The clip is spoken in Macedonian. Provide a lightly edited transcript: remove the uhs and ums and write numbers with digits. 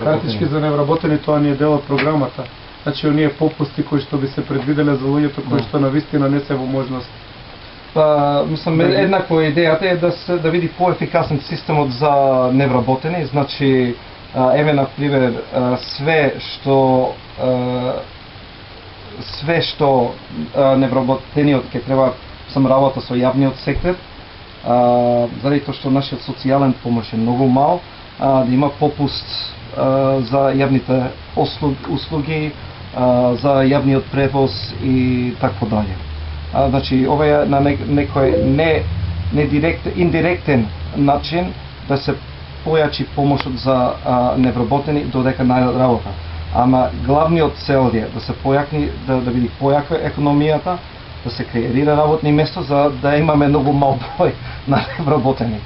Картички за невработени, тоа не е дел од програмата. Значи, оние попусти кои што би се предвиделе за луѓето кои што навистина не се во можност. Мислам, еднакво идејата е да види поефикасен системот за невработени, значи еве на пример све што невработениот ќе треба работа со јавниот сектор, заради тоа што нашиот социјален помош е многу мал, да има попуст за јавните услуги, за јавниот превоз и така дале. Значи, ова е на некој индиректен начин да се појачи помошот за невработени додека најдат работа. Ама главниот цел е да се појакни, да биде појака економијата, да се креира работни места за да имаме многу мал број на невработени.